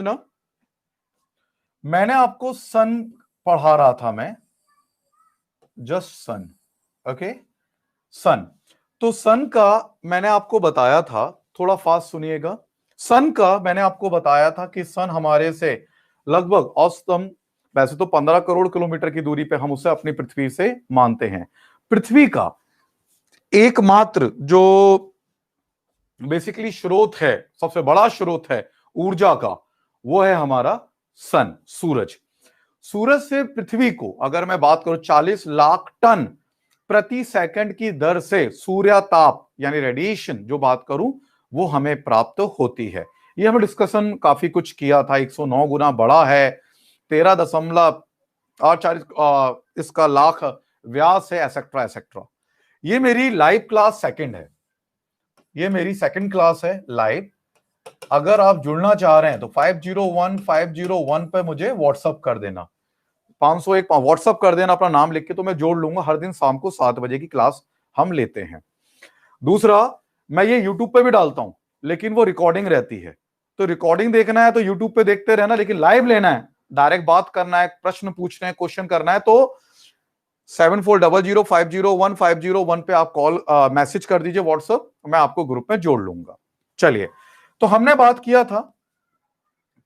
ना, मैंने आपको सन पढ़ा रहा था, मैं जस्ट सन, ओके, सन। तो सन का मैंने आपको बताया था, थोड़ा फास्ट सुनिएगा। सन का मैंने आपको बताया था कि सन हमारे से लगभग औसतन, वैसे तो 15 करोड़ किलोमीटर की दूरी पे हम उसे अपनी पृथ्वी से मानते हैं। पृथ्वी का एकमात्र जो बेसिकली स्रोत है, सबसे बड़ा स्रोत है ऊर्जा का, वो है हमारा सन, सूरज। सूरज से पृथ्वी को अगर मैं बात करूं 40 लाख टन प्रति सेकंड की दर से सूर्यताप यानी रेडिएशन जो बात करूं, वो हमें प्राप्त होती है। ये हमें डिस्कशन काफी कुछ किया था। 109 गुना बड़ा है, 13.8 इसका लाख व्यास है, एसेट्रा एसेट्रा। ये मेरी लाइव क्लास सेकंड है, ये मेरी सेकंड क्लास है लाइव। अगर आप जुड़ना चाह रहे हैं तो 501 पे मुझे व्हाट्सअप कर देना, 501 व्हाट्सअप कर देना अपना नाम लिख के, तो मैं जोड़ लूंगा। हर दिन शाम को 7 बजे की क्लास हम लेते हैं। दूसरा, मैं ये यूट्यूब पे भी डालता हूं, लेकिन वो रिकॉर्डिंग रहती है, तो रिकॉर्डिंग देखना है तो यूट्यूब पे देखते रहना, लेकिन लाइव लेना है, डायरेक्ट बात करना है, प्रश्न पूछने हैं, क्वेश्चन करना है, तो 7400501501 पे आप कॉल मैसेज कर दीजिए व्हाट्सएप, मैं आपको ग्रुप में जोड़ लूंगा। चलिए, तो हमने बात किया था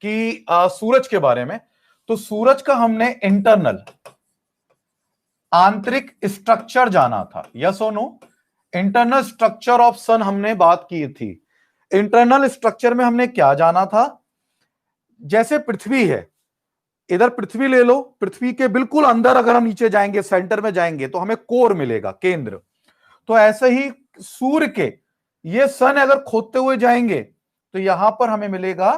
कि सूरज के बारे में। तो सूरज का हमने इंटरनल आंतरिक स्ट्रक्चर जाना था, यस और नो। इंटरनल स्ट्रक्चर ऑफ सन हमने बात की थी। इंटरनल स्ट्रक्चर में हमने क्या जाना था, जैसे पृथ्वी है, इधर पृथ्वी ले लो, पृथ्वी के बिल्कुल अंदर अगर हम नीचे जाएंगे, सेंटर में जाएंगे, तो हमें कोर मिलेगा, केंद्र। तो ऐसे ही सूर्य के ये सन अगर खोदते हुए जाएंगे तो यहां पर हमें मिलेगा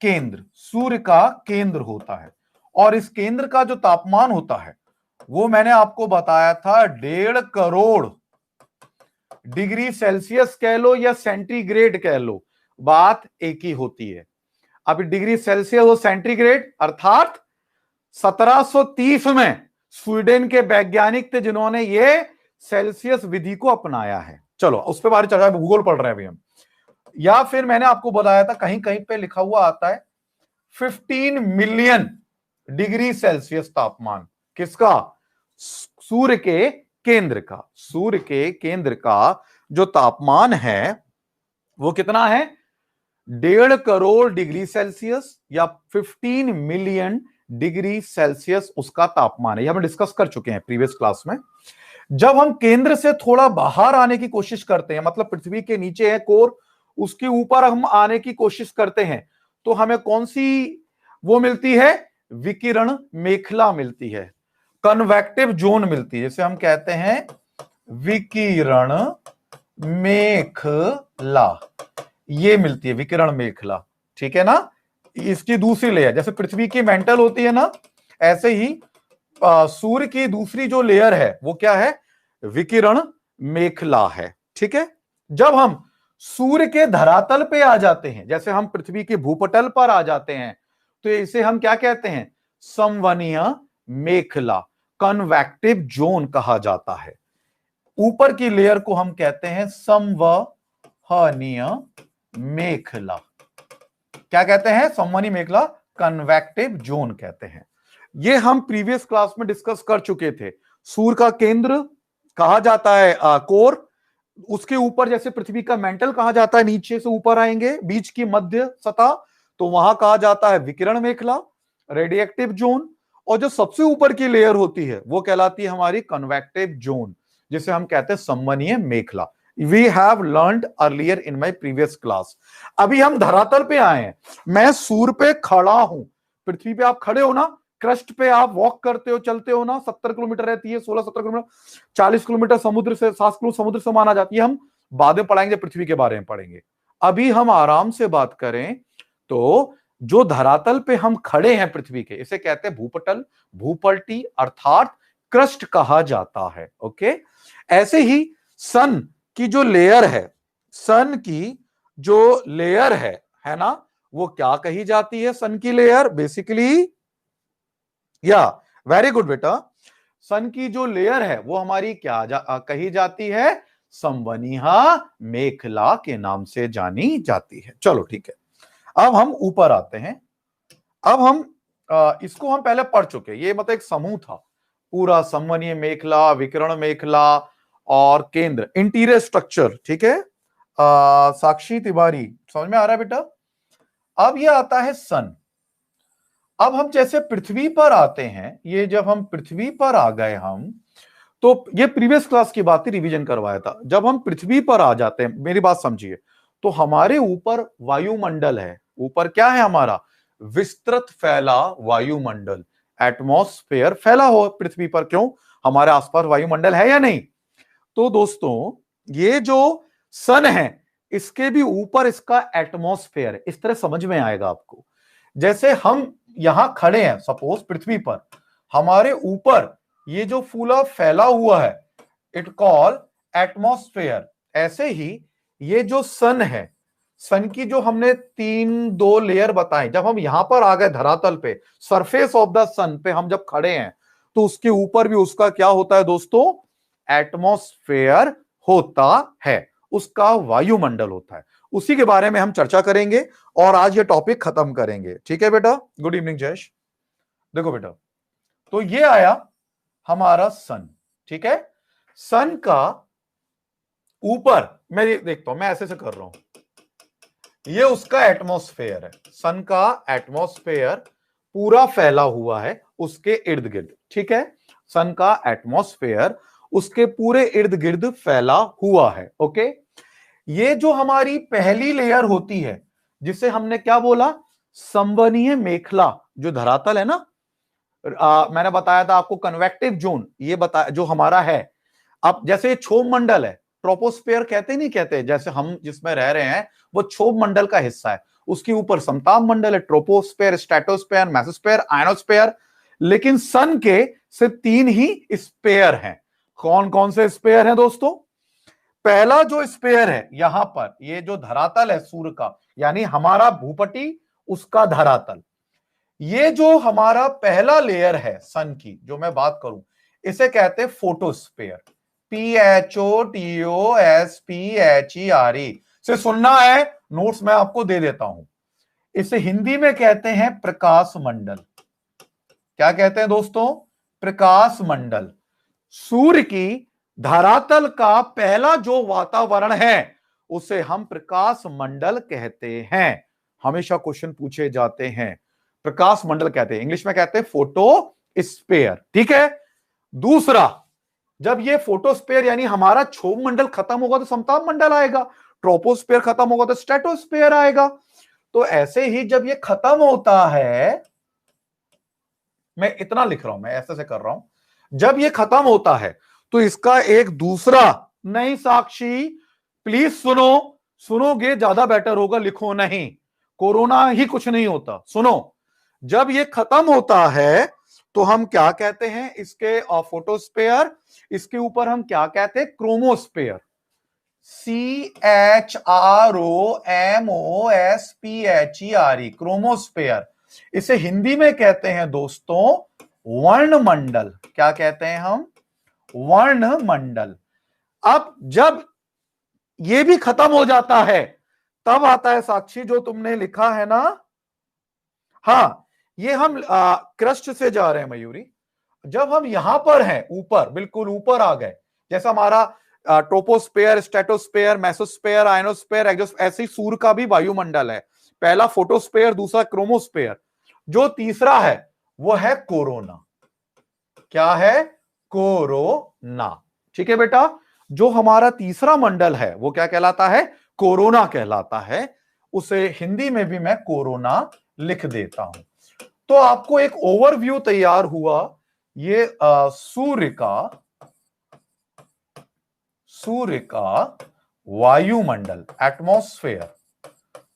केंद्र, सूर्य का केंद्र होता है। और इस केंद्र का जो तापमान होता है वो मैंने आपको बताया था 1.5 करोड़ डिग्री सेल्सियस कह लो या सेंटीग्रेड कह लो, बात एक ही होती है। अब डिग्री सेल्सियस और सेंटीग्रेड, अर्थात 1730 में स्वीडन के वैज्ञानिक थे जिन्होंने ये सेल्सियस विधि को अपनाया है। चलो उस पर बारे चर्चा, भूगोल पढ़ रहे हैं अभी हम। या फिर मैंने आपको बताया था, कहीं कहीं पे लिखा हुआ आता है 15 मिलियन डिग्री सेल्सियस तापमान, किसका, सूर्य के केंद्र का। सूर्य के केंद्र का जो तापमान है वो कितना है, 1.5 करोड़ डिग्री सेल्सियस या 15 मिलियन डिग्री सेल्सियस उसका तापमान है। ये हम डिस्कस कर चुके हैं प्रीवियस क्लास में। जब हम केंद्र से थोड़ा बाहर आने की कोशिश करते हैं, मतलब पृथ्वी के नीचे है कोर, उसके ऊपर हम आने की कोशिश करते हैं, तो हमें कौन सी वो मिलती है, विकिरण मेखला मिलती है, कन्वेक्टिव जोन मिलती है, जैसे हम कहते हैं विकिरण मेखला, ये मिलती है विकिरण मेखला, ठीक है ना। इसकी दूसरी लेयर, जैसे पृथ्वी की मेंटल होती है ना, ऐसे ही सूर्य की दूसरी जो लेयर है वो क्या है, विकिरण मेखला है, ठीक है। जब हम सूर्य के धरातल पे आ जाते हैं, जैसे हम पृथ्वी के भूपटल पर आ जाते हैं, तो इसे हम क्या कहते हैं, संवहनीय मेखला, कन्वेक्टिव जोन कहा जाता है। ऊपर की लेयर को हम कहते हैं संवहनीय मेखला। क्या कहते हैं, संवहनीय मेखला, कन्वेक्टिव जोन कहते हैं। ये हम प्रीवियस क्लास में डिस्कस कर चुके थे। सूर्य का केंद्र कहा जाता है कोर, उसके ऊपर जैसे पृथ्वी का मेंटल कहा जाता है, नीचे से ऊपर आएंगे बीच की मध्य सतह, तो वहां कहा जाता है विकिरण मेखला, रेडिएक्टिव जोन। और जो सबसे ऊपर की लेयर होती है वो कहलाती है हमारी कन्वेक्टिव जोन, जिसे हम कहते हैं संवहनीय मेखला। We have learned earlier in my previous class. अभी हम धरातल पे आए हैं, मैं सूर्य पे खड़ा हूं, पृथ्वी पे आप खड़े हो ना, क्रस्ट पे आप वॉक करते हो, चलते हो ना, 70 किलोमीटर रहती है, 16-17 किलोमीटर, 40 किलोमीटर समुद्र से, 7 किलोमीटर समुद्र से माना जाती है। हम बाद में पढ़ाएंगे, पृथ्वी के बारे में पढ़ेंगे। अभी हम आराम से बात करें तो जो धरातल पे हम खड़े हैं पृथ्वी के, इसे कहते हैं भूपटल, भूपल्टी, अर्थात क्रस्ट कहा जाता है, ओके। ऐसे ही सन की जो लेयर है, सन की जो लेयर है ना, वो क्या कही जाती है, सन की लेयर बेसिकली, या वेरी गुड बेटा, सन की जो लेयर है वो हमारी क्या कही जाती है, संवहनीय मेखला के नाम से जानी जाती है। चलो ठीक है, अब हम ऊपर आते हैं। अब हम इसको हम पहले पढ़ चुके, ये मतलब एक समूह था पूरा, संवहनीय मेखला, विकिरण मेखला और केंद्र, इंटीरियर स्ट्रक्चर, ठीक है। साक्षी तिवारी, समझ में आ रहा है बेटा? अब ये आता है सन। अब हम जैसे पृथ्वी पर आते हैं, ये जब हम पृथ्वी पर आ गए हम, तो ये प्रीवियस क्लास की बात थी, रिवीजन करवाया था। जब हम पृथ्वी पर आ जाते हैं, मेरी बात समझिए, तो हमारे ऊपर वायुमंडल है। ऊपर क्या है हमारा? विस्तृत फैला वायुमंडल, एटमॉस्फेयर फैला हो पृथ्वी पर। क्यों? हमारे आसपास वायुमंडल है या नहीं? तो दोस्तों, ये जो सन है, इसके भी ऊपर इसका एटमॉस्फेयर है। इस तरह समझ में आएगा आपको। जैसे हम यहां खड़े हैं सपोज पृथ्वी पर, हमारे ऊपर ये जो फूला फैला हुआ है, इट कॉल एटमॉस्फेयर। ऐसे ही ये जो सन है, सन की जो हमने दो लेयर बताए, जब हम यहां पर आ गए धरातल पे, सरफेस ऑफ द सन पे हम जब खड़े हैं, तो उसके ऊपर भी उसका क्या होता है दोस्तों? एटमॉस्फेयर होता है, उसका वायुमंडल होता है। उसी के बारे में हम चर्चा करेंगे और आज ये टॉपिक खत्म करेंगे, ठीक है बेटा? Good evening Jayesh. देखो बेटा, तो ये आया हमारा सन, ठीक है। सन का ऊपर मैं देखता हूं, मैं ऐसे से कर रहा हूं, ये उसका एटमॉस्फेयर है। सन का एटमॉस्फेयर पूरा फैला हुआ है उसके इर्द गिर्द, ठीक है। सन का एटमॉस्फेयर उसके पूरे इर्द गिर्द फैला हुआ है, ओके। ये जो हमारी पहली लेयर होती है, जिसे हमने क्या बोला? संवहनीय मेखला, जो धरातल है ना, मैंने बताया था आपको कन्वेक्टिव जोन, ये बताया जो हमारा है। अब जैसे ये क्षोभ मंडल है, ट्रोपोस्फेयर कहते नहीं कहते, जैसे हम जिसमें रह रहे हैं वो क्षोभ मंडल का हिस्सा है। उसके ऊपर समताप मंडल है, ट्रोपोस्फेयर, स्ट्रेटोस्फेयर, मेसोस्फेयर, आयनोस्फेयर। लेकिन सन के सिर्फ 3 ही स्पेयर हैं। कौन कौन से स्पेयर हैं दोस्तों? पहला जो स्पेयर है यहां पर, ये जो धरातल है सूर्य का, यानी हमारा भूपटी, उसका धरातल, ये जो हमारा पहला लेयर है सन की, जो मैं बात करूं, इसे कहते हैं फोटोस्फेयर। PHOTOSPHERE से सुनना है, नोट्स मैं आपको दे देता हूं। इसे हिंदी में कहते हैं प्रकाश मंडल। क्या कहते हैं दोस्तों? प्रकाश मंडल। सूर्य की धरातल का पहला जो वातावरण है, उसे हम प्रकाश मंडल कहते हैं। हमेशा क्वेश्चन पूछे जाते हैं, प्रकाश मंडल कहते हैं, इंग्लिश में कहते हैं फोटोस्फेयर, ठीक है। दूसरा, जब ये फोटोस्फेयर यानी हमारा क्षोभ मंडल खत्म होगा तो समताप मंडल आएगा, ट्रोपोस्फेयर खत्म होगा तो स्ट्रेटोस्फेयर आएगा। तो ऐसे ही जब ये खत्म होता है, मैं इतना लिख रहा हूं, मैं ऐसे से कर रहा हूं, जब ये खत्म होता है तो इसका एक दूसरा, नहीं साक्षी प्लीज सुनो, सुनोगे ज्यादा बेटर होगा, लिखो नहीं, कोरोना ही कुछ नहीं होता, सुनो। जब ये खत्म होता है तो हम क्या कहते हैं इसके? फोटोस्फेयर, इसके ऊपर हम क्या कहते हैं? क्रोमोस्फेयर। CHROMOSPHERE, chromosphere. इसे हिंदी में कहते हैं दोस्तों वर्णमंडल। क्या कहते हैं हम? वर्णमंडल। अब जब ये भी खत्म हो जाता है, तब आता है साक्षी जो तुमने लिखा है ना, हाँ, ये हम क्रस्ट से जा रहे हैं मयूरी। जब हम यहां पर हैं, ऊपर, बिल्कुल ऊपर आ गए, जैसा हमारा troposphere, stratosphere, mesosphere, ionosphere, exosphere, ऐसे ही सूर्य का भी वायुमंडल है। पहला फोटोस्फेयर, दूसरा क्रोमोस्फेयर, जो तीसरा है वो है कोरोना। क्या है? कोरोना, ठीक है बेटा। जो हमारा तीसरा मंडल है वो क्या कहलाता है? कोरोना कहलाता है। उसे हिंदी में भी मैं कोरोना लिख देता हूं। तो आपको एक ओवरव्यू तैयार हुआ, ये सूर्य का वायुमंडल, atmosphere,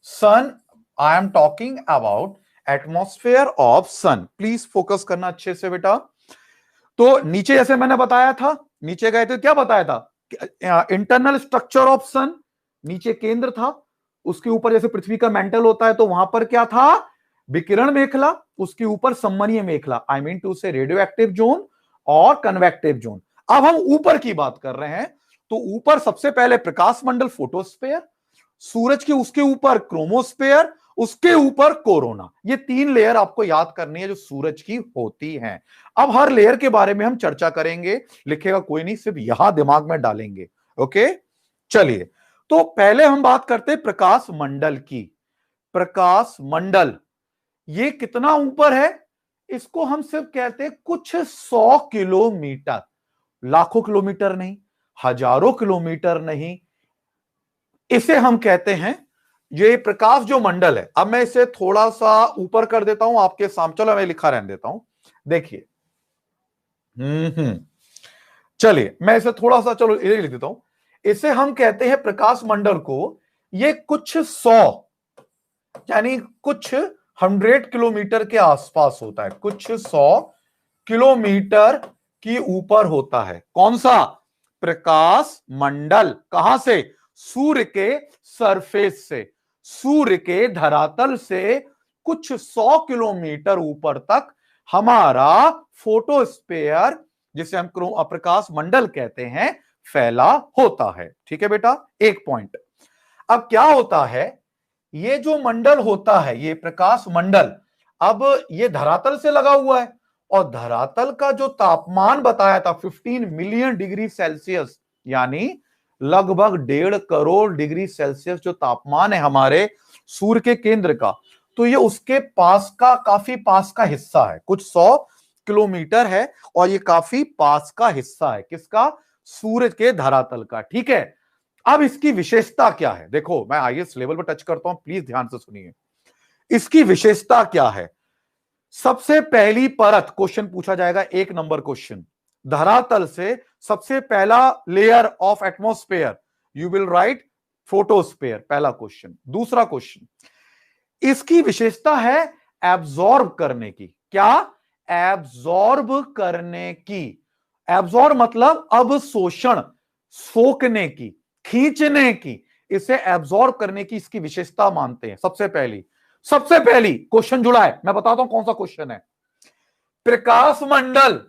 sun. I am talking about atmosphere of sun. Please focus करना अच्छे से बेटा। तो नीचे जैसे मैंने बताया था, नीचे गए थे क्या बताया था? इंटरनल स्ट्रक्चर ऑफ सन, नीचे केंद्र था, उसके ऊपर जैसे पृथ्वी का मेंटल होता है, तो वहां पर क्या था? विकिरण मेखला, उसके ऊपर संवहनीय मेखला, आई मीन टू से रेडियो एक्टिव जोन और कन्वेक्टिव जोन। अब हम ऊपर की बात कर रहे हैं, तो ऊपर सबसे पहले प्रकाश मंडल, फोटोस्फेयर, सूरज के उसके ऊपर क्रोमोस्फेयर, उसके ऊपर कोरोना। ये 3 लेयर आपको याद करनी है जो सूरज की होती हैं। अब हर लेयर के बारे में हम चर्चा करेंगे, लिखेगा कोई नहीं, सिर्फ यहां दिमाग में डालेंगे। ओके, चलिए, तो पहले हम बात करते हैं प्रकाश मंडल की। प्रकाश मंडल ये कितना ऊपर है? इसको हम सिर्फ कहते हैं कुछ 100 किलोमीटर, लाखों किलोमीटर नहीं, हजारों किलोमीटर नहीं, इसे हम कहते हैं, ये प्रकाश जो मंडल है। अब मैं इसे थोड़ा सा ऊपर कर देता हूं आपके सामने, चलो मैं लिखा रहने देता हूं, देखिए। चलिए मैं इसे थोड़ा सा, चलो इधर लिख देता हूं। इसे हम कहते हैं प्रकाश मंडल को, ये कुछ 100 यानी कुछ 100 किलोमीटर के आसपास होता है, कुछ 100 किलोमीटर की ऊपर होता है। कौन सा? प्रकाश मंडल। कहां से? सूर्य के सरफेस से, सूर्य के धरातल से कुछ 100 किलोमीटर ऊपर तक हमारा फोटोस्फीयर, जिसे हम प्रकाश मंडल कहते हैं, फैला होता है। ठीक है बेटा, एक पॉइंट। अब क्या होता है, ये जो मंडल होता है, ये प्रकाश मंडल, अब ये धरातल से लगा हुआ है, और धरातल का जो तापमान बताया था 15 मिलियन डिग्री सेल्सियस, यानी लगभग 1.5 करोड़ डिग्री सेल्सियस जो तापमान है हमारे सूर्य के केंद्र का, तो ये उसके पास का, काफी पास का हिस्सा है। कुछ 100 किलोमीटर है और ये काफी पास का हिस्सा है। किसका? सूरज के धरातल का। ठीक है, अब इसकी विशेषता क्या है? देखो मैं आईएएस लेवल पर टच करता हूं, प्लीज ध्यान से सुनिए। इसकी विशेषता क्या है? सबसे पहली परत, क्वेश्चन पूछा जाएगा, 1 नंबर क्वेश्चन, धरातल से सबसे पहला layer of atmosphere, you will write photosphere, पहला क्वेश्चन। दूसरा क्वेश्चन, इसकी विशेषता है एब्जॉर्ब करने की। क्या? एब्जॉर्ब करने की। एब्जॉर्ब मतलब अवशोषण, सोखने की, खींचने की, इसे एब्जॉर्ब करने की इसकी विशेषता मानते हैं। सबसे पहली क्वेश्चन जुड़ा है, मैं बताता हूं कौन सा क्वेश्चन है। प्रकाश मंडल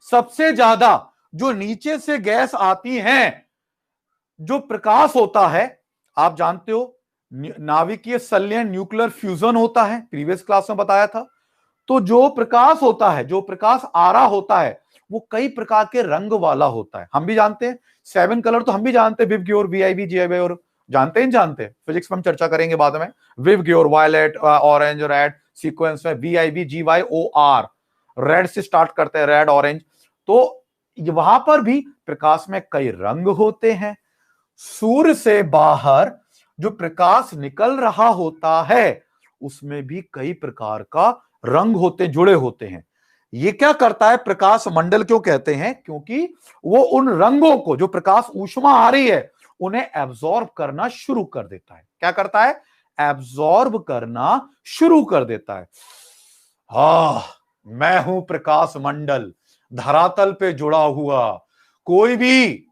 सबसे ज्यादा जो नीचे से गैस आती है, जो प्रकाश होता है, आप जानते हो नाभिकीय संलयन, न्यूक्लियर फ्यूजन होता है, प्रीवियस क्लास में बताया था। तो जो प्रकाश होता है, जो प्रकाश आ रहा होता है, वो कई प्रकार के रंग वाला होता है। हम भी जानते हैं 7 कलर, तो हम भी जानते हैं, विव, वीआईवी, जीआईवी, और जानते हैं, फिजिक्स में हम चर्चा करेंगे बाद में। विव, ग्योर, वायलेट, ऑरेंज, रेड, सीक्वेंस में वीआईवी, जीवाई, ओ आर, रेड से स्टार्ट करते हैं, रेड, ऑरेंज। तो वहां पर भी प्रकाश में कई रंग होते हैं। सूर्य से बाहर जो प्रकाश निकल रहा होता है, उसमें भी कई प्रकार का रंग होते, जुड़े होते हैं। ये क्या करता है? प्रकाश मंडल क्यों कहते हैं? क्योंकि वो उन रंगों को, जो प्रकाश ऊष्मा आ रही है, उन्हें एब्जॉर्ब करना शुरू कर देता है। क्या करता है? एब्जॉर्ब करना शुरू कर देता है। मैं हूं प्रकाश मंडल, धरातल पे जुड़ा हुआ। कोई भी,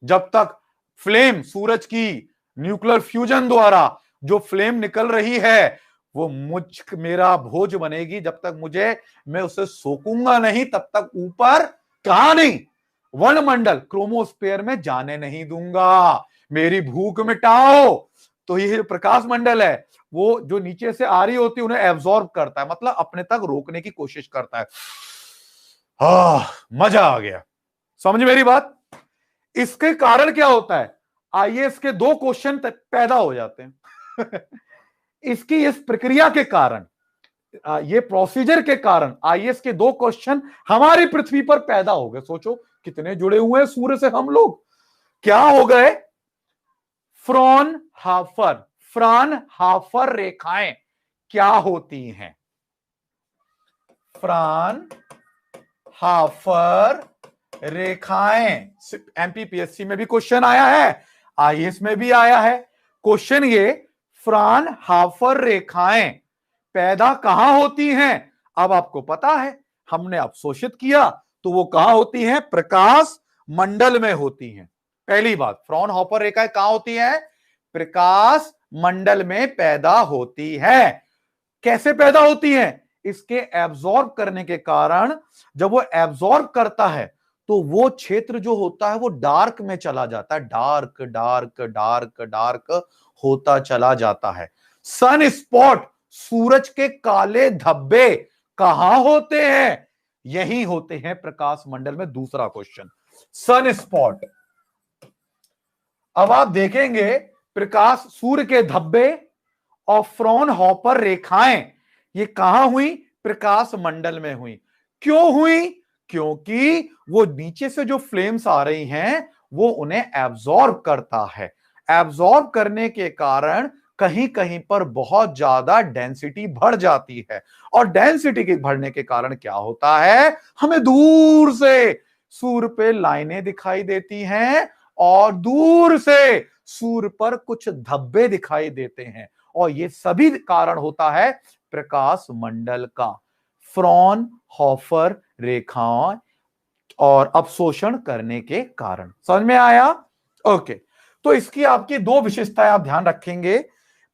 जब तक फ्लेम, सूरज की न्यूक्लियर फ्यूजन द्वारा जो फ्लेम निकल रही है, वो मेरा भोज बनेगी। जब तक मैं उसे सोकूंगा नहीं, तब तक ऊपर कहां नहीं, वनमंडल, क्रोमोस्फेयर में जाने नहीं दूंगा। मेरी भूख मिटाओ। तो ये प्रकाश मंडल है, वो जो नीचे से आ रही होती है, उन्हें एब्जॉर्ब करता है, मतलब अपने तक रोकने की कोशिश करता है। मजा आ गया, समझ मेरी बात? इसके कारण क्या होता है? आईएएस के 2 क्वेश्चन पैदा हो जाते हैं। इसकी इस प्रक्रिया के कारण, ये प्रोसीजर के कारण आईएएस के 2 क्वेश्चन हमारी पृथ्वी पर पैदा हो गए। सोचो कितने जुड़े हुए हैं सूर्य से हम लोग। क्या हो गए? फ्रॉनहाफर रेखाएं क्या होती हैं? फ्रॉनहाफर रेखाएं एमपीपीएससी में भी क्वेश्चन आया है, आईएएस में भी आया है क्वेश्चन। ये फ्रॉनहाफर रेखाएं पैदा कहां होती हैं? अब आपको पता है, हमने अवशोषित किया, तो वो कहां होती हैं? प्रकाश मंडल में होती हैं। पहली बात, फ्रॉनहाफर रेखाएं कहां होती हैं? प्रकाश मंडल में पैदा होती है। कैसे पैदा होती हैं? इसके एब्जॉर्ब करने के कारण। जब वो एब्जॉर्ब करता है, तो वो क्षेत्र जो होता है वो डार्क में चला जाता है, डार्क डार्क डार्क डार्क होता चला जाता है। सन स्पॉट, सूरज के काले धब्बे कहां होते हैं? यही होते हैं प्रकाश मंडल में। दूसरा क्वेश्चन, सन स्पॉट। अब आप देखेंगे प्रकाश, सूर्य के धब्बे और फ्रॉनहोफर रेखाएं ये कहां हुई? प्रकाश मंडल में हुई। क्यों हुई? क्योंकि वो नीचे से जो फ्लेम्स आ रही हैं वो उन्हें एब्जॉर्ब करता है। एब्जॉर्ब करने के कारण कहीं कहीं पर बहुत ज्यादा डेंसिटी बढ़ जाती है, और डेंसिटी के बढ़ने के कारण क्या होता है? हमें दूर से सूर्य पे लाइनें दिखाई देती हैं और दूर से सूर्य पर कुछ धब्बे दिखाई देते हैं, और ये सभी कारण होता है प्रकाश मंडल का, फ्रॉनहोफर रेखाओं और अवशोषण करने के कारण। समझ में आया? ओके, तो इसकी आपकी दो विशेषताएं आप ध्यान रखेंगे।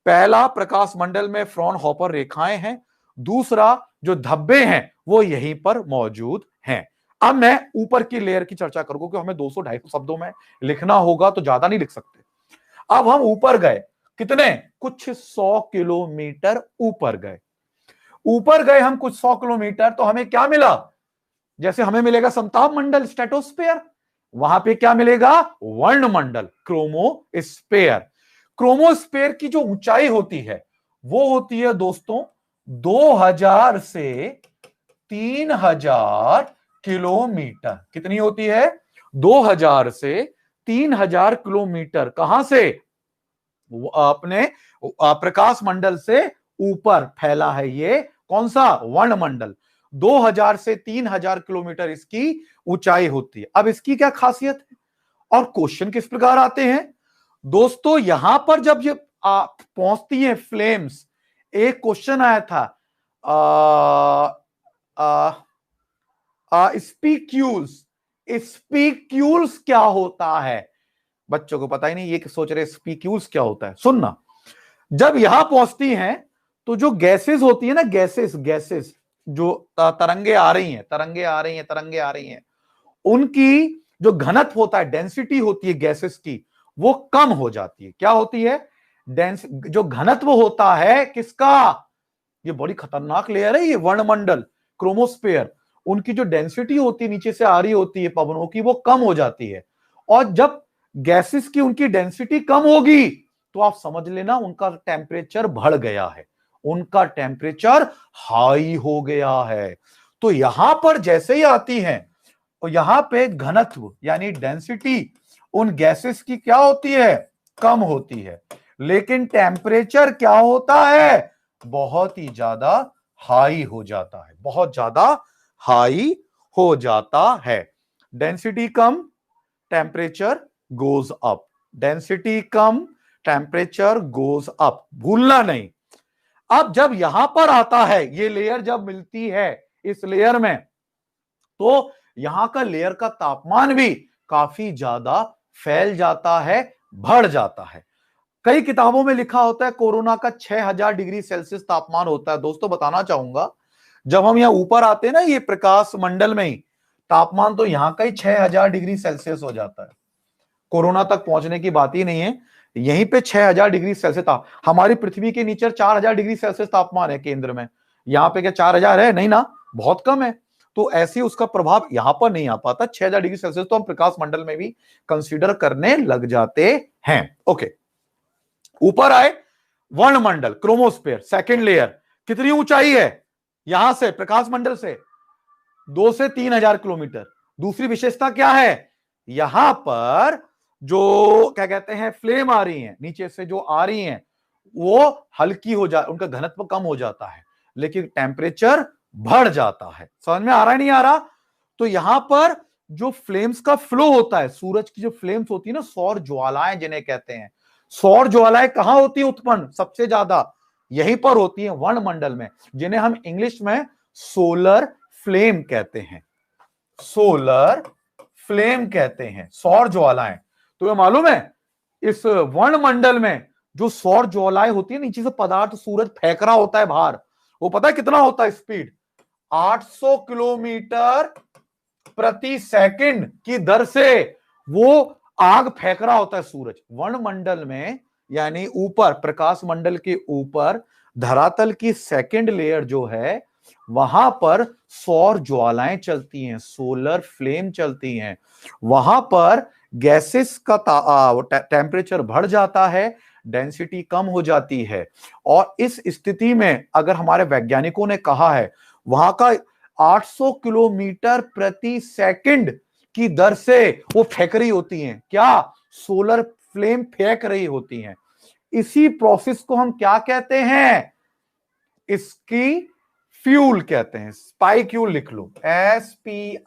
पहला, प्रकाश मंडल में फ्रॉनहोफर रेखाएं हैं। दूसरा, जो धब्बे हैं वो यहीं पर मौजूद हैं। अब मैं ऊपर की लेयर की चर्चा करूंगा, क्योंकि हमें 200-250 शब्दों में लिखना होगा तो ज्यादा नहीं लिख सकते। अब हम ऊपर गए, कितने? कुछ 100 किलोमीटर ऊपर गए। ऊपर गए हम कुछ 100 किलोमीटर, तो हमें क्या मिला? जैसे हमें मिलेगा समताप मंडल, स्ट्रेटोस्फेयर, वहां पे क्या मिलेगा? वर्णमंडल, क्रोमोस्फेयर। क्रोमोस्फेयर की जो ऊंचाई होती है वो होती है दोस्तों 2000 से 3000 किलोमीटर। कितनी होती है? 2000 से 3000 किलोमीटर। कहां से? अपने प्रकाश मंडल से ऊपर फैला है ये कौन सा? वर्णमंडल। 2000 से 3000 किलोमीटर इसकी ऊंचाई होती है। अब इसकी क्या खासियत है और क्वेश्चन किस प्रकार आते हैं दोस्तों? यहां पर जब ये पहुंचती है फ्लेम्स, एक क्वेश्चन आया था स्पीक्यूल्स। स्पीक्यूल्स क्या होता है? बच्चों को पता ही नहीं, ये सोच रहे स्पीक्यूल्स क्या होता है। सुनना, जब यहां पहुंचती हैं तो जो गैसेस होती है ना, गैसेस जो तरंगे आ रही हैं, तरंगे आ रही हैं, उनकी जो घनत्व होता है, डेंसिटी होती है गैसेस की, वो कम हो जाती है। क्या होती है? जो घनत्व होता है किसका? ये बड़ी खतरनाक लेयर है ये वर्णमंडल, क्रोमोस्फेयर। उनकी जो डेंसिटी होती है नीचे से आ रही होती है पवनों की, वो कम हो जाती है। और जब गैसेस की उनकी डेंसिटी कम होगी तो आप समझ लेना उनका टेम्परेचर बढ़ गया है, उनका टेम्परेचर हाई हो गया है। तो यहां पर जैसे ही आती हैं तो यहां पे घनत्व यानी डेंसिटी उन गैसेस की क्या होती है? कम होती है, लेकिन टेम्परेचर क्या होता है? बहुत ही ज्यादा हाई हो जाता है, बहुत ज्यादा हाई हो जाता है। डेंसिटी कम, टेम्परेचर गोज अप। डेंसिटी कम, टेम्परेचर गोज अप, भूलना नहीं। अब जब यहां पर आता है, ये लेयर जब मिलती है इस लेयर में, तो यहां का लेयर का तापमान भी काफी ज्यादा फैल जाता है, बढ़ जाता है। कई किताबों में लिखा होता है कोरोना का 6000 डिग्री सेल्सियस तापमान होता है। दोस्तों बताना चाहूंगा, जब हम यहां ऊपर आते हैं ना ये प्रकाश मंडल में ही, तापमान तो यहां का ही 6000 डिग्री सेल्सियस हो जाता है। कोरोना तक पहुंचने की बात ही नहीं है, यहीं पे 6000 डिग्री सेल्सियस हमारी पृथ्वी के नीचे 4000 डिग्री सेल्सियस तापमान है केंद्र में। यहां पे क्या 4000 है? नहीं ना, बहुत कम है। तो ऐसे उसका प्रभाव यहां पर नहीं आ पाता। 6000 डिग्री सेल्सियस तो हम प्रकाश मंडल में भी कंसीडर करने लग जाते हैं। ओके, ऊपर आए, वर्णमंडल, क्रोमोस्फेयर, सेकेंड लेयर। कितनी ऊंचाई है यहां से प्रकाश मंडल से? 2 से 3000 किलोमीटर। दूसरी विशेषता क्या है? यहां पर जो क्या कहते हैं फ्लेम आ रही हैं नीचे से, जो आ रही हैं वो हल्की हो जा, उनका घनत्व कम हो जाता है, लेकिन टेम्परेचर बढ़ जाता है। समझ में आ रहा है नहीं आ रहा? तो यहां पर जो फ्लेम्स का फ्लो होता है, सूरज की जो फ्लेम्स होती है ना, सौर ज्वालाएं जिन्हें कहते हैं, सौर ज्वालाएं कहां होती है उत्पन्न? सबसे ज्यादा यहीं पर होती है वर्णमंडल में, जिन्हें हम इंग्लिश में सोलर फ्लेम कहते हैं। सोलर फ्लेम कहते हैं सौर ज्वालाएं। तो ये मालूम है इस वर्णमंडल में जो सौर ज्वालाएं होती है, नीचे से पदार्थ सूरज फेंक रहा होता है बाहर, वो पता है कितना होता है स्पीड? 800 किलोमीटर प्रति सेकंड की दर से वो आग फेंक रहा होता है सूरज। वर्णमंडल में यानी ऊपर प्रकाश मंडल के ऊपर धरातल की सेकंड लेयर जो है वहां पर सौर ज्वालाएं चलती हैं, सोलर फ्लेम चलती हैं। वहां पर गैसेस का टेम्परेचर बढ़ जाता है, डेंसिटी कम हो जाती है। और इस स्थिति में अगर हमारे वैज्ञानिकों ने कहा है वहां का 800 किलोमीटर प्रति सेकंड की दर से वो फेंक रही होती हैं, क्या सोलर फ्लेम फेंक रही होती हैं। इसी प्रोसेस को हम क्या कहते हैं, इसकी फ्यूल कहते हैं। स्पाइक्यूल लिख लो, SPICULE,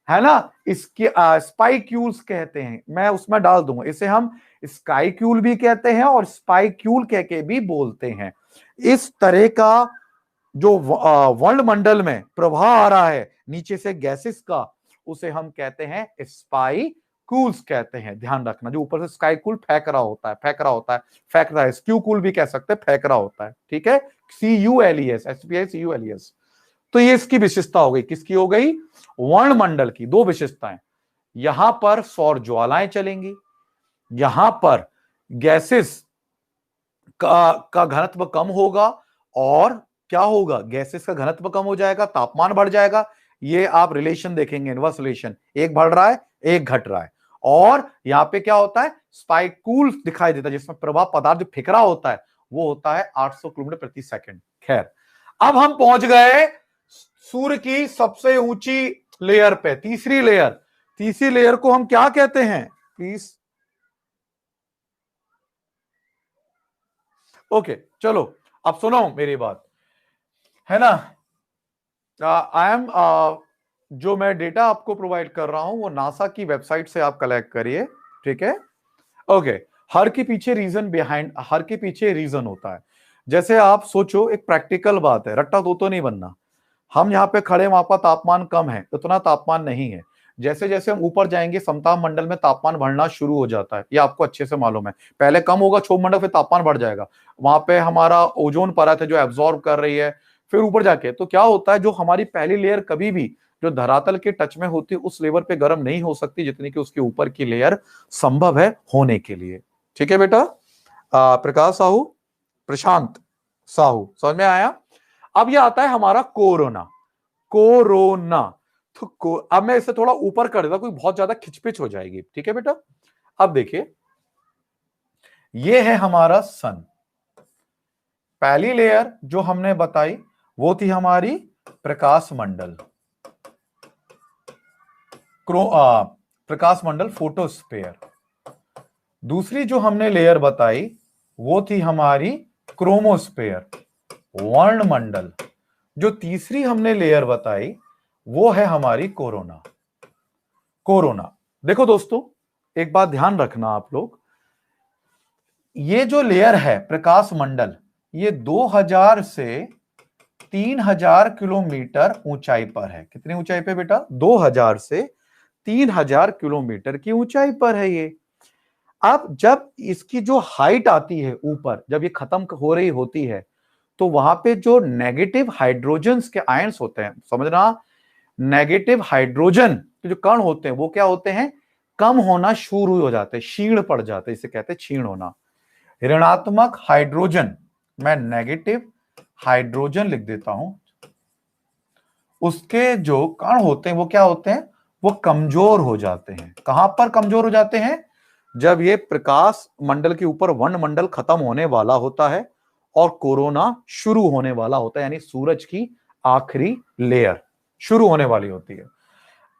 है ना। इसके स्पाइक्यूल्स कहते हैं, मैं उसमें डाल दूंगा। इसे हम स्काईक्यूल भी कहते हैं और स्पाइक्यूल कह के भी बोलते हैं। इस तरह का जो वर्णमंडल में प्रवाह आ रहा है नीचे से गैसेस का, उसे हम कहते हैं स्पाइक्यूल्स कहते हैं। ध्यान रखना, जो ऊपर से स्काईकूल फेंक रहा होता है, फेंक रहा है, स्क्यूकूल भी कह सकते हैं, फेंक रहा होता है, ठीक है। CULES, SPICULES। तो ये इसकी विशेषता हो गई, किसकी हो गई, वर्णमंडल की। दो विशेषताएं, यहां पर सौर ज्वालाएं चलेंगी, यहां पर गैसेस का घनत्व कम होगा। और क्या होगा, गैसेस का घनत्व कम हो जाएगा, तापमान बढ़ जाएगा। ये आप रिलेशन देखेंगे, इनवर्स रिलेशन, एक बढ़ रहा है एक घट रहा है। और यहां पे क्या होता है, स्पाइकूल दिखाई देता है, जिसमें प्रवाह पदार्थ जो फेंक रहा होता है वो होता है 800 किलोमीटर प्रति सेकंड। खैर, अब हम पहुंच गए सूर्य की सबसे ऊंची लेयर पे, तीसरी लेयर। तीसरी लेयर को हम क्या कहते हैं प्लीज। ओके, चलो अब सुनो मेरी बात, है ना। आई एम जो मैं डेटा आपको प्रोवाइड कर रहा हूं वो नासा की वेबसाइट से आप कलेक्ट करिए, ठीक है। ओके, हर के पीछे रीजन होता है। जैसे आप सोचो, एक प्रैक्टिकल बात है, रट्टा तो नहीं बनना। हम यहाँ पे खड़े, वहां पर तापमान कम है, उतना तापमान नहीं है। जैसे जैसे हम ऊपर जाएंगे समताप मंडल में तापमान बढ़ना शुरू हो जाता है, ये आपको अच्छे से मालूम है। पहले कम होगा क्षोभ मंडल, फिर तापमान बढ़ जाएगा। वहां पे हमारा ओजोन परत है जो एब्जॉर्ब कर रही है। फिर ऊपर जाके तो क्या होता है, जो हमारी पहली लेयर कभी भी जो धरातल के टच में होती है उस लेवल पे गर्म नहीं हो सकती जितनी कि उसके ऊपर की लेयर संभव है होने के लिए। ठीक है बेटा। प्रकाश साहू, प्रशांत साहू, समझ में आया। अब यह आता है हमारा कोरोना। तो अब मैं इसे थोड़ा ऊपर कर देता, कोई बहुत ज्यादा खिचपिच हो जाएगी, ठीक है बेटा। अब देखिए, ये है हमारा सन। पहली लेयर जो हमने बताई वो थी हमारी प्रकाश मंडल, प्रकाश मंडल, फोटोस्फीयर। दूसरी जो हमने लेयर बताई वो थी हमारी क्रोमोस्फीयर, वर्णमंडल। जो तीसरी हमने लेयर बताई वो है हमारी कोरोना। देखो दोस्तों, एक बात ध्यान रखना आप लोग, ये जो लेयर है प्रकाश मंडल, ये 2000 से 3000 किलोमीटर ऊंचाई पर है। कितनी ऊंचाई पे बेटा, 2000 से 3000 किलोमीटर की ऊंचाई पर है ये। अब जब इसकी जो हाइट आती है ऊपर, जब ये खत्म हो रही होती है, तो वहां पे जो नेगेटिव हाइड्रोजन के आयंस होते हैं, समझना, नेगेटिव हाइड्रोजन के जो कण होते हैं वो क्या होते हैं, कम होना शुरू हो जाते हैं, क्षीण पड़ जाते हैं, इसे कहते हैं क्षीण होना। ऋणात्मक हाइड्रोजन, मैं नेगेटिव हाइड्रोजन लिख देता हूं, उसके जो कण होते हैं वो क्या होते हैं, वो कमजोर हो जाते हैं। कहां पर कमजोर हो जाते हैं, जब ये प्रकाश मंडल के ऊपर वर्णमंडल खत्म होने वाला होता है और कोरोना शुरू होने वाला होता है, यानी सूरज की आखिरी लेयर शुरू होने वाली होती है।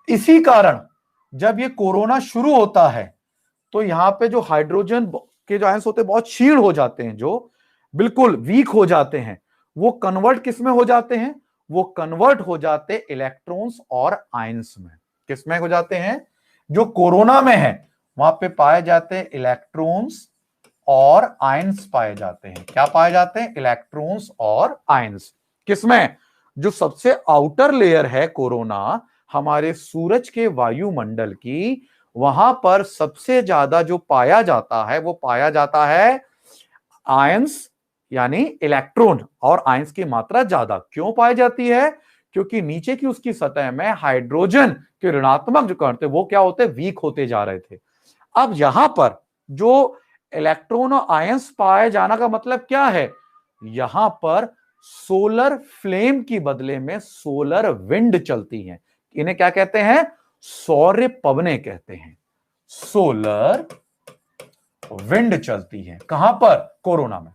इसी कारण जब ये कोरोना शुरू होता है तो यहां पे जो हाइड्रोजन के जो आयंस होते हैं बहुत क्षीण हो जाते हैं, जो बिल्कुल वीक हो जाते हैं। वो कन्वर्ट किस में हो जाते हैं, वो कन्वर्ट हो जाते इलेक्ट्रॉन्स और आयंस में। किसमें हो जाते हैं, जो कोरोना में है वहां पे पाए जाते हैं इलेक्ट्रॉन्स और आयंस पाए जाते हैं। क्या पाए जाते हैं, इलेक्ट्रॉन्स और आयंस। किसमें, जो सबसे आउटर लेयर है कोरोना, हमारे सूरज के वायुमंडल की, वहां पर सबसे ज्यादा जो पाया जाता है वो पाया जाता है आयंस, यानी इलेक्ट्रॉन और आयंस की मात्रा ज्यादा। क्यों पाई जाती है, क्योंकि नीचे की उसकी सतह में हाइड्रोजन के ऋणात्मक जो कण थे वो क्या होते, वीक होते जा रहे थे। अब यहां पर जो इलेक्ट्रॉन और आयंस पाए जाना का मतलब क्या है, यहां पर सोलर फ्लेम की बदले में सोलर विंड चलती हैं। इन्हें क्या कहते हैं, सौर्य पवनें कहते हैं। सोलर विंड चलती है कहां पर, कोरोना में।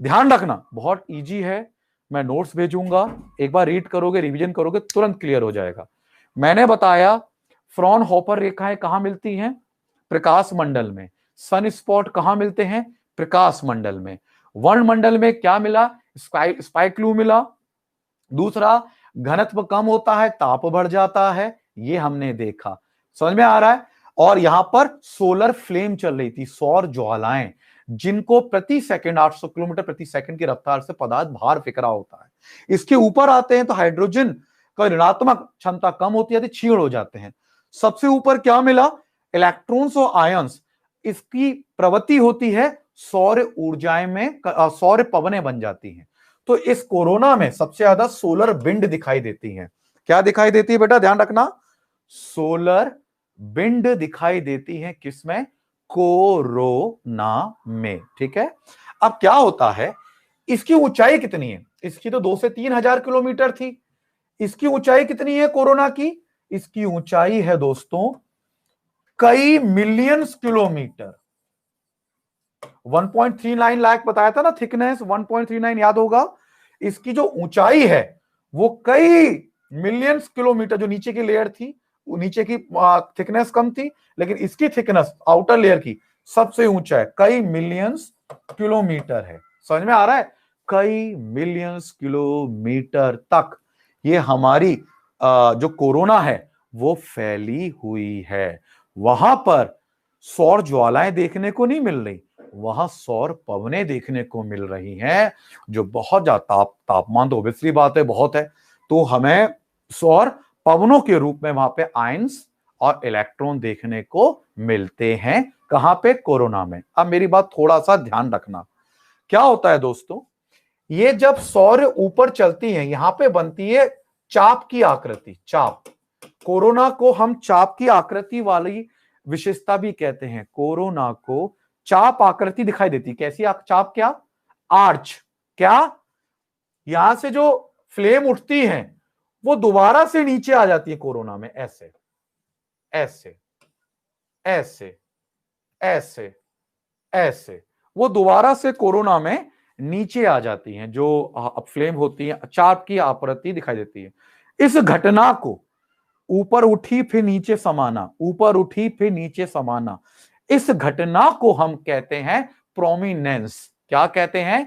ध्यान रखना बहुत इजी है, मैं नोट्स भेजूंगा, एक बार रीड करोगे, रिवीजन करोगे, तुरंत क्लियर हो जाएगा। मैंने बताया फ्रॉनहोफर रेखाएं कहां मिलती हैं, प्रकाश मंडल में। सन स्पॉट कहां मिलते हैं, प्रकाश मंडल में। वर्णमंडल में क्या मिला, स्पाइक्लू मिला। दूसरा, घनत्व कम होता है, ताप बढ़ जाता है, ये हमने देखा, समझ में आ रहा है। और यहां पर सोलर फ्लेम चल रही थी, सौर ज्वालाएं, जिनको प्रति सेकंड 800 किलोमीटर प्रति सेकंड की रफ्तार से पदार्थ बाहर फेंक रहा होता है। इसके ऊपर आते हैं तो हाइड्रोजन का ऋणात्मक क्षमता कम होती है, क्षीण हो जाते हैं। सबसे ऊपर क्या मिला, इलेक्ट्रॉन्स और आयंस, इसकी प्रवृत्ति होती है सौर ऊर्जाएं में, सौर पवनें बन जाती हैं। तो इस कोरोना में सबसे ज्यादा सोलर विंड दिखाई देती है। क्या दिखाई देती है बेटा, ध्यान रखना, सोलर विंड दिखाई देती है किसमें, कोरोना में, ठीक है। अब क्या होता है, इसकी ऊंचाई कितनी है, इसकी तो 2 से 3 हजार किलोमीटर थी। इसकी ऊंचाई कितनी है कोरोना की, इसकी ऊंचाई है दोस्तों कई मिलियंस किलोमीटर। 1.39 लाख बताया था ना थिकनेस, 1.39 याद होगा। इसकी जो ऊंचाई है वो कई मिलियंस किलोमीटर, जो नीचे की लेयर थी वो नीचे की थिकनेस कम थी, लेकिन इसकी थिकनेस आउटर लेयर की सबसे ऊंचा है, कई मिलियंस किलोमीटर है। समझ में आ रहा है, कई मिलियंस किलोमीटर तक ये हमारी जो कोरोना है वो फैली हुई है। वहां पर सौर ज्वालाएं देखने को नहीं मिल रही, वहां सौर पवनें देखने को मिल रही हैं, जो बहुत ज्यादा तापमान तो ऑब्वियसली बात है बहुत है, तो हमें सौर पवनों के रूप में वहां पे आयंस और इलेक्ट्रॉन देखने को मिलते हैं। कहां पे, कोरोना में। अब मेरी बात थोड़ा सा ध्यान रखना, क्या होता है दोस्तों, ये जब सौर ऊपर चलती है यहां पे बनती है चाप की आकृति, चाप। कोरोना को हम चाप की आकृति वाली विशेषता भी कहते हैं। कोरोना को चाप आकृति दिखाई देती, कैसी चाप, क्या, आर्च। क्या, यहां से जो फ्लेम उठती है वो दोबारा से नीचे आ जाती है कोरोना में, ऐसे ऐसे ऐसे ऐसे ऐसे, वो दोबारा से कोरोना में नीचे आ जाती हैं, जो फ्लेम होती है, चाप की आकृति दिखाई देती है। इस घटना को ऊपर उठी फिर नीचे समाना, ऊपर उठी फिर नीचे समाना, इस घटना को हम कहते हैं प्रोमिनेंस। क्या कहते हैं,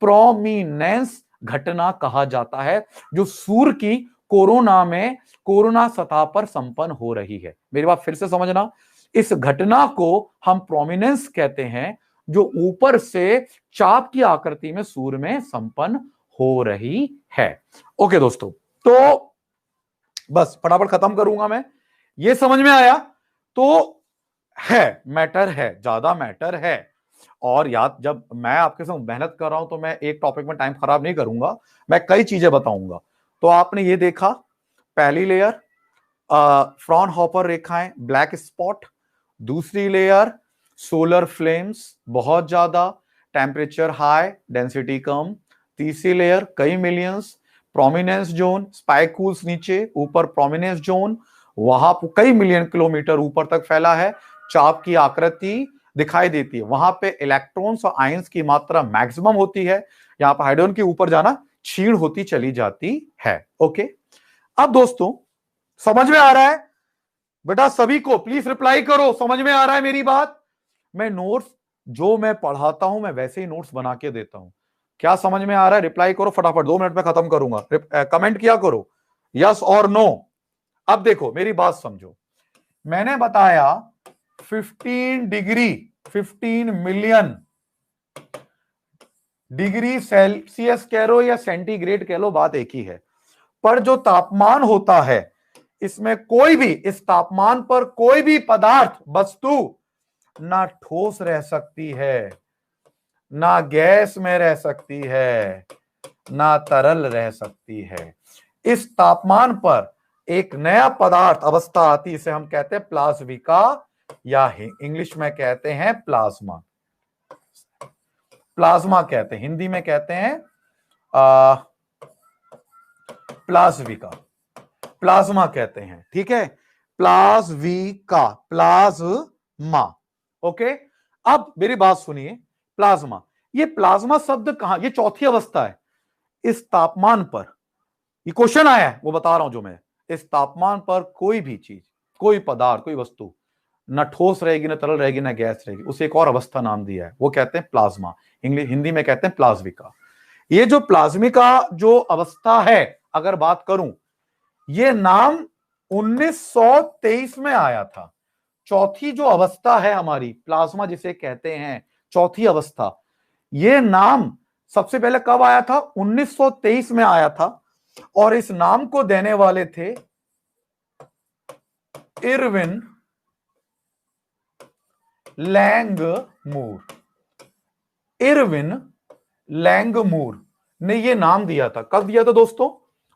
प्रोमिनेंस घटना कहा जाता है, जो सूर्य की कोरोना में, कोरोना सतह पर संपन्न हो रही है। मेरी बात फिर से समझना, इस घटना को हम प्रोमिनेंस कहते हैं, जो ऊपर से चाप की आकृति में सूर्य में संपन्न हो रही है। ओके दोस्तों, तो बस फटाफट खत्म करूंगा मैं, ये समझ में आया तो है, मैटर है, ज्यादा मैटर है। और याद, जब मैं आपके साथ मेहनत कर रहा हूं तो मैं एक टॉपिक में टाइम खराब नहीं करूंगा, मैं कई चीजें बताऊंगा। तो आपने ये देखा, पहली लेयर फ्रॉनहोफर रेखाएं, ब्लैक स्पॉट। दूसरी लेयर सोलर फ्लेम्स, बहुत ज्यादा, टेम्परेचर हाई, डेंसिटी कम। तीसरी लेयर कई मिलियंस, प्रोमिनेंस जोन, स्पाइकूल्स नीचे, ऊपर प्रोमिनेंस जोन, वहां कई मिलियन किलोमीटर ऊपर तक फैला है, चाप की आकृति दिखाई देती है। वहां पे इलेक्ट्रॉन्स और आयंस की मात्रा मैक्सिमम होती है, यहां पर हाइड्रोजन के ऊपर जाना क्षीण होती चली जाती है। ओके, अब दोस्तों समझ में आ रहा है बेटा, सभी को प्लीज रिप्लाई करो, समझ में आ रहा है मेरी बात। मैं नोट्स जो मैं पढ़ाता हूं मैं वैसे ही नोट्स बना के देता हूं। क्या समझ में आ रहा है, रिप्लाई करो फटाफट, 2 मिनट में खत्म करूंगा। कमेंट किया करो, यस और नो। अब देखो मेरी बात समझो, मैंने बताया 15 डिग्री, 15 मिलियन डिग्री सेल्सियस कह लो या सेंटीग्रेड कह लो, बात एक ही है। पर जो तापमान होता है इसमें कोई भी, इस तापमान पर कोई भी पदार्थ, वस्तु ना ठोस रह सकती है, ना गैस में रह सकती है, ना तरल रह सकती है। इस तापमान पर एक नया पदार्थ अवस्था आती, इसे हम कहते हैं प्लाज्मिका या इंग्लिश में कहते हैं प्लाज्मा। प्लाज्मा कहते हैं, हिंदी में कहते हैं प्लाज्विका, प्लाज्मा कहते हैं, ठीक है, प्लाज्विका, प्लाज्मा। ओके, अब मेरी बात सुनिए, प्लाज्मा, ये प्लाज्मा शब्द कहां, ये चौथी अवस्था है। इस तापमान पर, ये क्वेश्चन आया है वो बता रहा हूं जो मैं, इस तापमान पर कोई भी चीज, कोई पदार्थ, कोई वस्तु न ठोस रहेगी, न तरल रहेगी, न गैस रहेगी, उसे एक और अवस्था नाम दिया है, वो कहते हैं प्लाज्मा, इंग्लिश हिंदी में कहते हैं प्लाज्विका। ये जो प्लाज्मिका जो अवस्था है, अगर बात करूं, ये नाम 1923 में आया था। चौथी जो अवस्था है हमारी, प्लाज्मा जिसे कहते हैं, चौथी अवस्था, ये नाम सबसे पहले कब आया था? 1923 में आया था, और इस नाम को देने वाले थे इरविन लैंगमूर। इरविन लैंगमूर ने ये नाम दिया था। कब दिया था दोस्तों?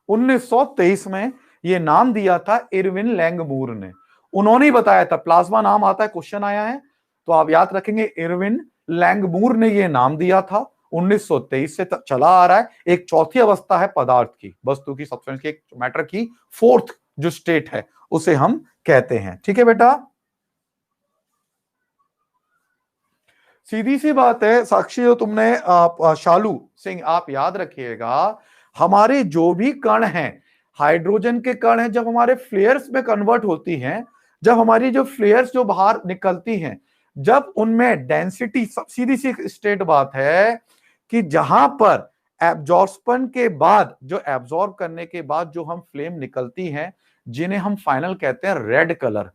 1923 में ये नाम दिया था इरविन लैंगमूर ने। उन्होंने ही बताया था, प्लाज्मा नाम आता है, क्वेश्चन आया है तो आप याद रखेंगे, इरविन लैंगमूर ने ये नाम दिया था। 1923 से चला आ रहा है। एक चौथी अवस्था है पदार्थ की, वस्तु की, सब्सटेंस की, मैटर की फोर्थ जो स्टेट है उसे हम कहते हैं। ठीक है बेटा, सीधी सी बात है। साक्षी, जो तुमने शालू सिंह, आप याद रखिएगा, हमारे जो भी कण हैं, हाइड्रोजन के कण हैं, जब हमारे फ्लेयर्स में कन्वर्ट होती हैं, जब हमारी जो फ्लेयर्स जो बाहर निकलती हैं, जब उनमें डेंसिटी, सीधी सी स्टेट बात है कि जहां पर एब्जॉर्प्शन के बाद, जो एब्जॉर्ब करने के बाद जो हम फ्लेम निकलती हैं, जिन्हें हम फाइनल कहते हैं रेड कलर,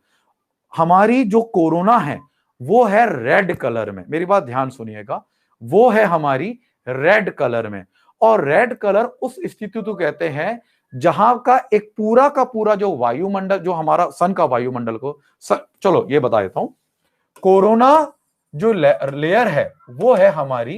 हमारी जो कोरोना है वो है रेड कलर में। मेरी बात ध्यान सुनिएगा, वो है हमारी रेड कलर में। और रेड कलर उस स्थिति को कहते हैं जहां का एक पूरा का पूरा जो वायुमंडल, जो हमारा सन का वायुमंडल को चलो ये बता देता हूं, कोरोना जो लेयर है वो है हमारी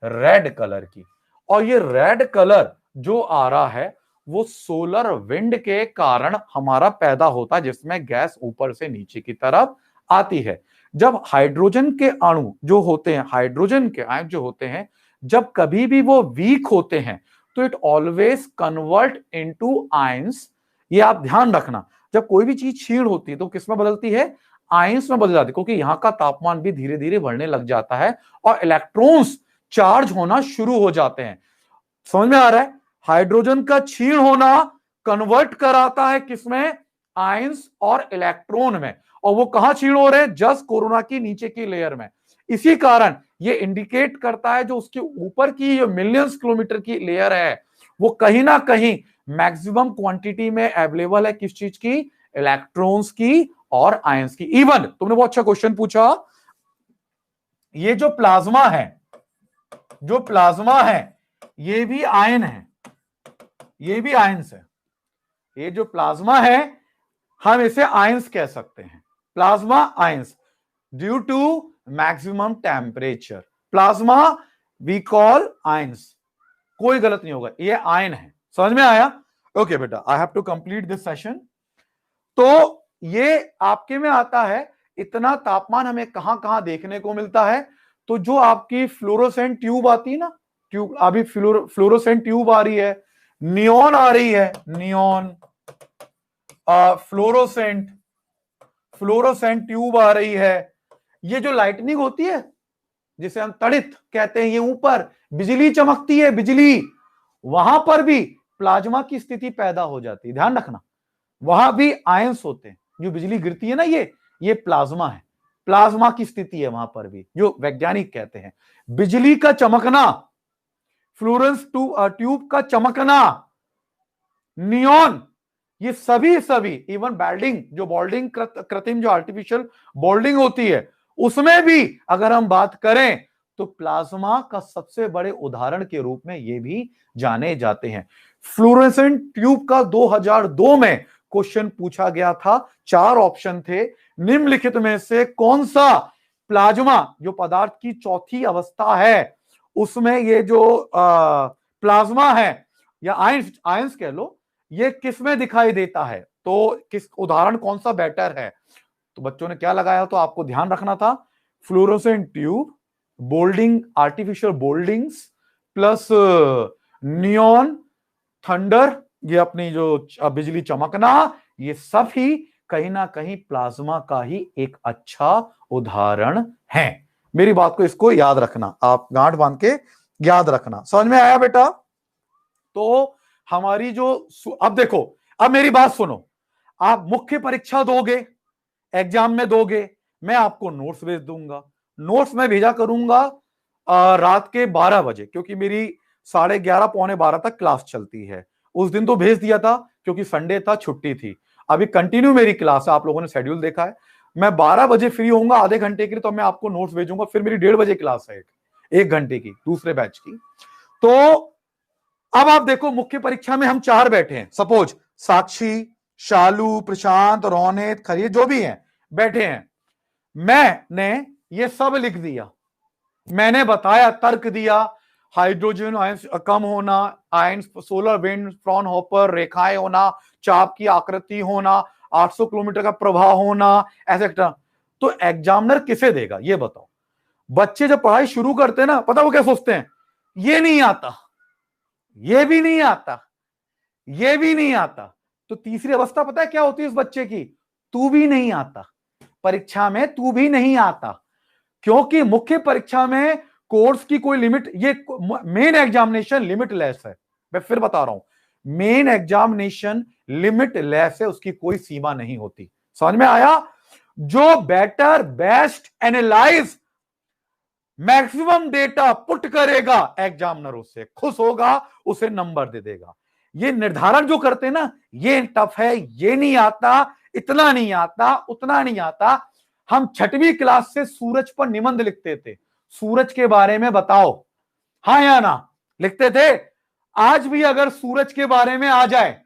रेड कलर की। और ये रेड कलर जो आ रहा है वो सोलर विंड के कारण हमारा पैदा होता है, जिसमें गैस ऊपर से नीचे की तरफ आती है। जब हाइड्रोजन के अणु जो होते हैं, हाइड्रोजन के आयन जो होते हैं, जब कभी भी वो वीक होते हैं तो it always convert into ions. ये आप ध्यान रखना, जब कोई भी चीज क्षीण होती है तो किसमें बदलती है? आयंस में बदल जाती है, क्योंकि यहां का तापमान भी धीरे धीरे बढ़ने लग जाता है और इलेक्ट्रॉन्स चार्ज होना शुरू हो जाते हैं। समझ में आ रहा है? हाइड्रोजन का क्षीण होना कन्वर्ट कराता है किसमें? आयंस और इलेक्ट्रॉन में। और वो कहां क्षीण हो रहे हैं? जस्ट कोरोना की नीचे की लेयर में। इसी कारण ये इंडिकेट करता है जो उसके ऊपर की जो मिलियंस किलोमीटर की लेयर है वो कहीं ना कहीं मैक्सिमम क्वांटिटी में अवेलेबल है, किस चीज की? इलेक्ट्रॉन्स की और आयंस की। इवन तुमने बहुत अच्छा क्वेश्चन पूछा, ये जो प्लाज्मा है, जो प्लाज्मा है ये भी आयन है, ये भी आयंस है। ये जो प्लाज्मा है हम इसे आयंस कह सकते हैं, plasma ions, due to maximum temperature plasma we call ions. कोई गलत नहीं होगा, ये आयन है। समझ में आया? ओके बेटा, I have to complete this session. तो ये आपके में आता है, इतना तापमान हमें कहां कहां देखने को मिलता है? तो जो आपकी फ्लोरोसेंट ट्यूब आती है ना, ट्यूब, अभी फ्लोरोसेंट ट्यूब आ रही है, नियॉन आ रही है, नियॉन, फ्लोरोसेंट, फ्लोरोसेंट ट्यूब आ रही है। ये जो लाइटनिंग होती है जिसे हम तड़ित कहते हैं, ये ऊपर बिजली चमकती है, बिजली, वहां पर भी प्लाज्मा की स्थिति पैदा हो जाती है। ध्यान रखना, वहां भी आयंस होते हैं। जो बिजली गिरती है ना, ये प्लाज्मा है, प्लाज्मा की स्थिति है वहां पर भी, जो वैज्ञानिक कहते हैं। बिजली का चमकना, फ्लोरेंस ट्यूब का चमकना, नियॉन, ये सभी इवन बेल्डिंग, जो बोल्डिंग, कृत्रिम जो आर्टिफिशियल बोल्डिंग होती है, उसमें भी अगर हम बात करें तो प्लाज्मा का सबसे बड़े उदाहरण के रूप में ये भी जाने जाते हैं। फ्लोरेसेंट ट्यूब का 2002 में क्वेश्चन पूछा गया था। 4 ऑप्शन थे, निम्नलिखित में से कौन सा प्लाज्मा, जो पदार्थ की चौथी अवस्था है, उसमें ये जो प्लाज्मा है या आयंस कह लो, ये किस में दिखाई देता है? तो किस उदाहरण कौन सा बेटर है? तो बच्चों ने क्या लगाया, तो आपको ध्यान रखना था fluorescent tube, building, artificial buildings plus neon, thunder, ये अपनी जो बिजली चमकना, ये सब ही कहीं ना कहीं प्लाज्मा का ही एक अच्छा उदाहरण है। मेरी बात को इसको याद रखना, आप गांठ बांध के याद रखना। समझ में आया बेटा? तो हमारी जो, अब देखो, अब मेरी बात सुनो, आप मुख्य परीक्षा दोगे, एग्जाम में दोगे, मैं आपको नोट्स भेज दूंगा। नोट्स मैं भेजा करूंगा रात के 12 बजे, क्योंकि मेरी 11:30 पौने 12 तक क्लास चलती है। उस दिन तो भेज दिया था क्योंकि संडे था, छुट्टी थी। अभी कंटिन्यू मेरी क्लास है, आप लोगों ने शेड्यूल देखा है। मैं 12 बजे फ्री होऊंगा आधे घंटे के लिए, तो मैं आपको नोट्स भेजूंगा। फिर मेरी 1:30 बजे क्लास है, एक घंटे की, दूसरे बैच की। तो अब आप देखो, मुख्य परीक्षा में हम 4 बैठे हैं, सपोज साक्षी, शालू, प्रशांत, रौनित, खरी, जो भी हैं बैठे हैं। मैंने ये सब लिख दिया, मैंने बताया, तर्क दिया, हाइड्रोजन आयंस कम होना, आयंस, सोलर विंड, फ्रॉनहोफर रेखाएं होना, चाप की आकृति होना, 800 किलोमीटर का प्रवाह होना, ऐसे। तो एग्जामिनर किसे देगा ये बताओ? बच्चे जब पढ़ाई शुरू करते हैं ना, पता वो क्या सोचते हैं, ये नहीं आता, ये भी नहीं आता, ये भी नहीं आता। तो तीसरी अवस्था पता है क्या होती है इस बच्चे की? तू भी नहीं आता, परीक्षा में तू भी नहीं आता। क्योंकि मुख्य परीक्षा में कोर्स की कोई लिमिट, ये मेन एग्जामिनेशन लिमिटलेस है। मैं फिर बता रहा हूं, मेन एग्जामिनेशन लिमिटलेस है, उसकी कोई सीमा नहीं होती। समझ में आया? जो better, best, analyse, maximum data put करेगा, एग्जामिनर उससे खुश होगा, उसे नंबर दे देगा। ये निर्धारण जो करते हैं ना, ये टफ है, ये नहीं आता, इतना नहीं आता, उतना नहीं आता। हम 6वीं क्लास से सूरज पर निबंध लिखते थे, सूरज के बारे में बताओ, हाँ या ना, लिखते थे। आज भी अगर सूरज के बारे में आ जाए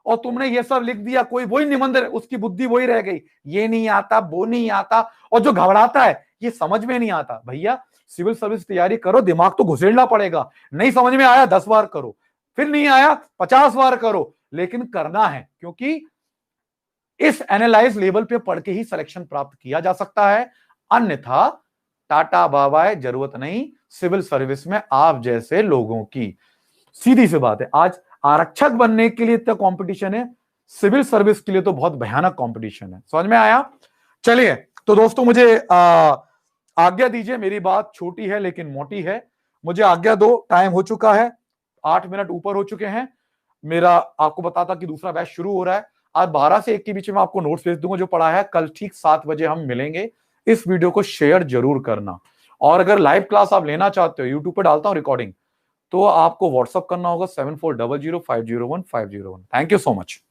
और तुमने ये सब लिख दिया, कोई वही निबंध, उसकी बुद्धि वही रह गई, ये नहीं आता, वो नहीं आता। और जो घबराता है, ये समझ में नहीं आता, भैया सिविल सर्विस तैयारी करो, दिमाग तो घुसेड़ना पड़ेगा। नहीं समझ में आया 10 बार करो, फिर नहीं आया 50 बार करो, लेकिन करना है, क्योंकि इस एनालाइज लेवल पे पढ़ के ही सिलेक्शन प्राप्त किया जा सकता है। अन्यथा टाटा बाबाय, जरूरत नहीं सिविल सर्विस में आप जैसे लोगों की। सीधी सी बात है, आज आरक्षक बनने के लिए इतना कंपटीशन है, सिविल सर्विस के लिए तो बहुत भयानक कंपटीशन है। समझ में आया? चलिए, तो दोस्तों मुझे आज्ञा दीजिए, मेरी बात छोटी है लेकिन मोटी है, मुझे आज्ञा दो, टाइम हो चुका है, 8 मिनट ऊपर हो चुके हैं। मेरा आपको बताता कि दूसरा बैच शुरू हो रहा है। आज 12 से 1 के बीच में आपको नोट्स भेज दूंगा जो पढ़ा है। कल ठीक 7 बजे हम मिलेंगे। इस वीडियो को शेयर जरूर करना, और अगर लाइव क्लास आप लेना चाहते हो, यूट्यूब पर डालता हूं रिकॉर्डिंग, तो आपको व्हाट्सअप करना होगा 7400501501। Thank you so much.